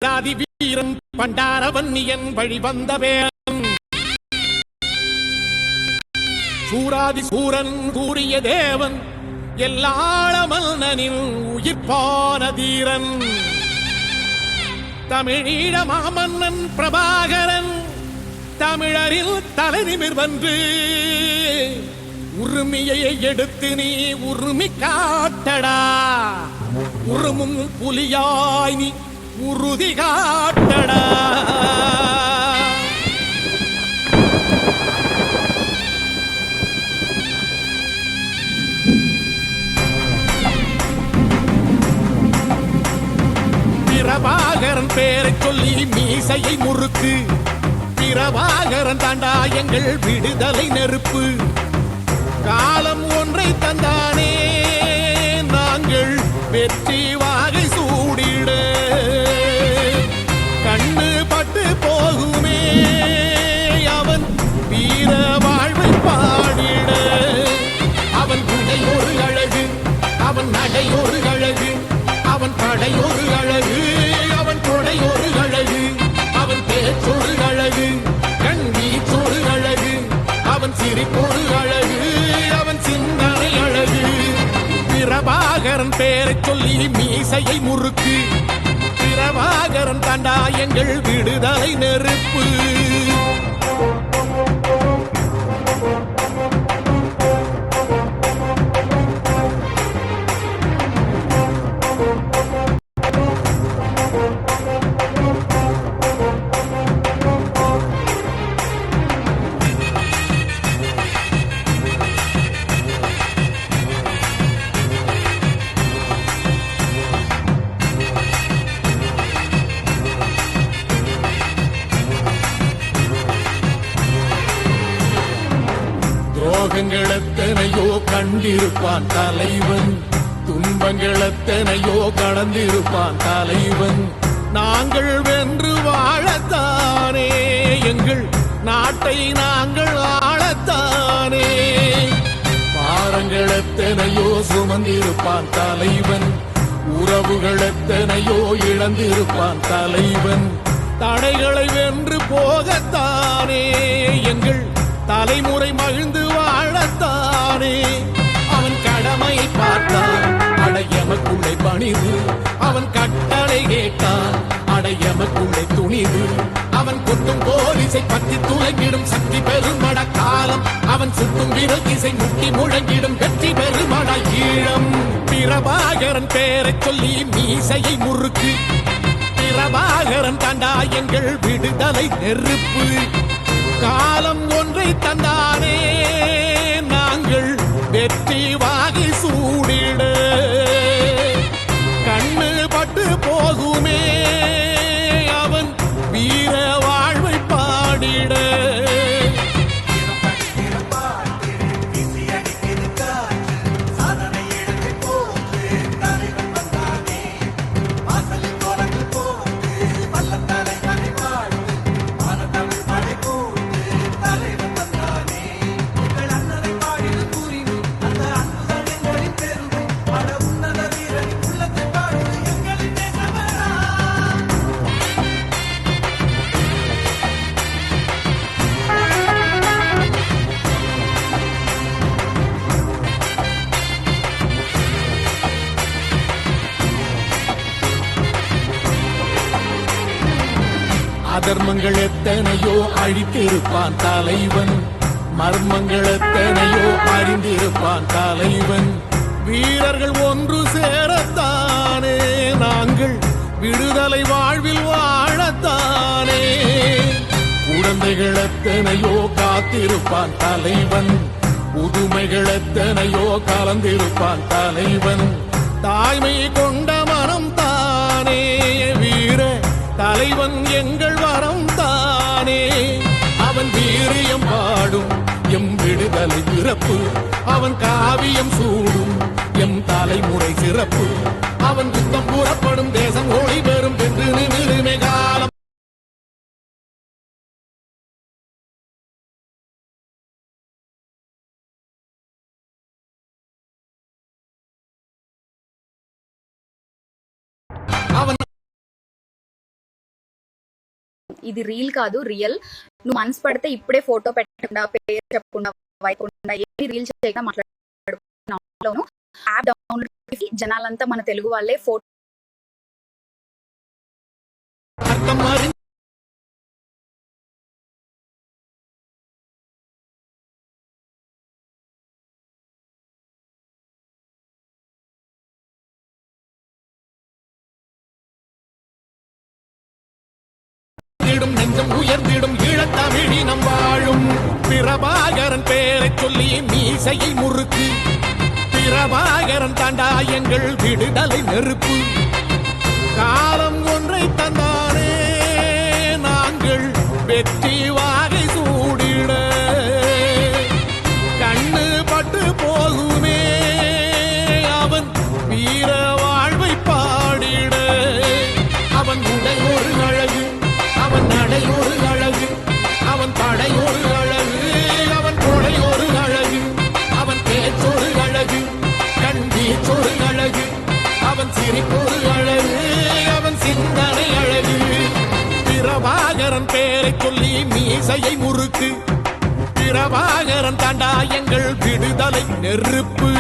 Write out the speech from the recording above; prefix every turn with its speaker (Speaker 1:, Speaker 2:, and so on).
Speaker 1: ராதி வீரன் பண்டாரவன்னியன் வழி வந்த வேளன் சூராதி சூரன் கூறிய தேவன் எல்லாள மன்னனின் உயிர்ப்பான தீரன் தமிழீழ மாமன்னன் பிரபாகரன் தமிழரில் தலை நிமிர்வன்று உரிமையை எடுத்து நீ உரிமை காட்டடா உருமும் புலியாய் நீ உறுதி காட்டடா. பிரபாகரன் பேரை சொல்லி மீசையை முறுக்கு பிரபாகரன் தாண்டா எங்கள் விடுதலை நெருப்பு காலம் ஒன்றை தந்தானே நாங்கள் வெற்றி வாகை சூடிட கண்ணு பட்டு போகுமே அவன் வீர வாழ்வை பாடிட அவன் துணை ஒரு அழகு அவன் நடை ஒரு அழகு அவன் படை ஒரு அழகு அவன் கொடை ஒரு அழகு அவன் பேச்சொரு அழகு கண் வீச்சொரு அழகு அவன் சிரிப்பொரு அழகு அவன் சிந்தனை அழகு பிரபாகரன் பேரை சொல்லி மீசையை முறுக்கு பிரபாகரன் தாண்டா எங்கள் விடுதலை நெருப்பு. துரோகங்களெத்தனையோ கண்டிருப்பான் தலைவன் துன்பங்களெத்தனையோ கடந்திருப்பான் தலைவன் நாங்கள் வென்று வாழத்தானே எங்கள் நாட்டை நாங்கள் ஆளத்தானே பாரங்களெத்தனையோ சுமந்திருப்பான் தலைவன் உறவுகளெத்தனையோ இழந்திருப்பான் தலைவன் தடைகளை வென்று போகத்தானே எங்கள் தலைமுறை மகிழ்ந்து வாழத்தானே அவன் கடமையை பார்த்தான் அடையமக்குள்ளே பணிது அவன் கட்டளை கேட்டான் அடையமக்குள்ளே துணிது அவன் கொட்டும் போலிசை பற்றி துளைக்கிடும் சக்தி பெருமட காலம் அவன் சுட்டும் விரல் திசை முட்டி முழங்கிடும் வெற்றி பெருமட ஈழம். பிரபாகரன் பேரை சொல்லி மீசையை முறுக்கு பிரபாகரன் தாண்டா எங்கள் விடுதலை நெருப்பு காலம் ஒன்றை தந்தானே நாங்கள் வெற்றி வாகை சூடிட கண்ணு பட்டு போகுமே அவன் வீர வாழ்வை பாடிட அதர்மங்கள் எத்தனையோ அழித்திருப்பான் தலைவன் மர்மங்கள் எத்தனையோ அறிந்திருப்பான் தலைவன் வீரர்கள் ஒன்று சேரத்தானே நாங்கள் விடுதலை வாழ்வில் வாழத்தானே குழந்தைகள் எத்தனையோ காத்திருப்பான் தலைவன் புதுமைகள் எத்தனையோ கலந்திருப்பான் தலைவன் தாய்மை கொண்ட மனம் தானே வீர தலைவன் எங்கள் வரம் தானே அவன் வீரியம் பாடும் எம் விடுதலை பிறப்பு அவன் காவியம் சூடும் எம் தலைமுறை சிறப்பு அவன் யுத்தம் கூறப்படும் தேசம் ஒளி பெறும் என்று நிமிருமே காலம். அவன்
Speaker 2: ఇది రీల్ కాదు రియల్. నువ్వు మనసు పడితే ఇప్పుడే ఫోటో పెట్టకుండా పేరు చెప్పకుండా వైకుండా ఏమి రీల్ చేయకుండా మాట్లాడుతున్నాను. యాప్ డౌన్లోడ్ చేసి జనాలంతా మన తెలుగు వాళ్ళే ఫోటో
Speaker 1: நெஞ்சம் உயர்ந்திடும் ஈழத்தமிழினம் வாழும் பிரபாகரன் பேரை சொல்லி மீசையை முறுக்கு. பிரபாகரன் தாண்டா எங்கள் விடுதலை நெருப்பு. காலம் ஒன்றை தந்தானே நாங்கள் வெற்றி வாகை சூடிட. கண்ணு பட்டு போகுமே அவன் வீர வாழ்வை பாடிட. அவன் உடை ஒரு அழகு, அவன் நடை ஒரு அழகு, அவன் படை ஒரு அழகு, அவன் கொடை ஒரு அழகு, அவன் பேச்சொரு அழகு, கண் வீச்சொரு அழகு, அவன் சிரிப்பொரு அழகு, அவன் சிந்தனை அழகு. பிரபாகரன் பேரை சொல்லி மீசையை முறுக்கு. பிரபாகரன் தாண்டா எங்கள் விடுதலை நெருப்பு.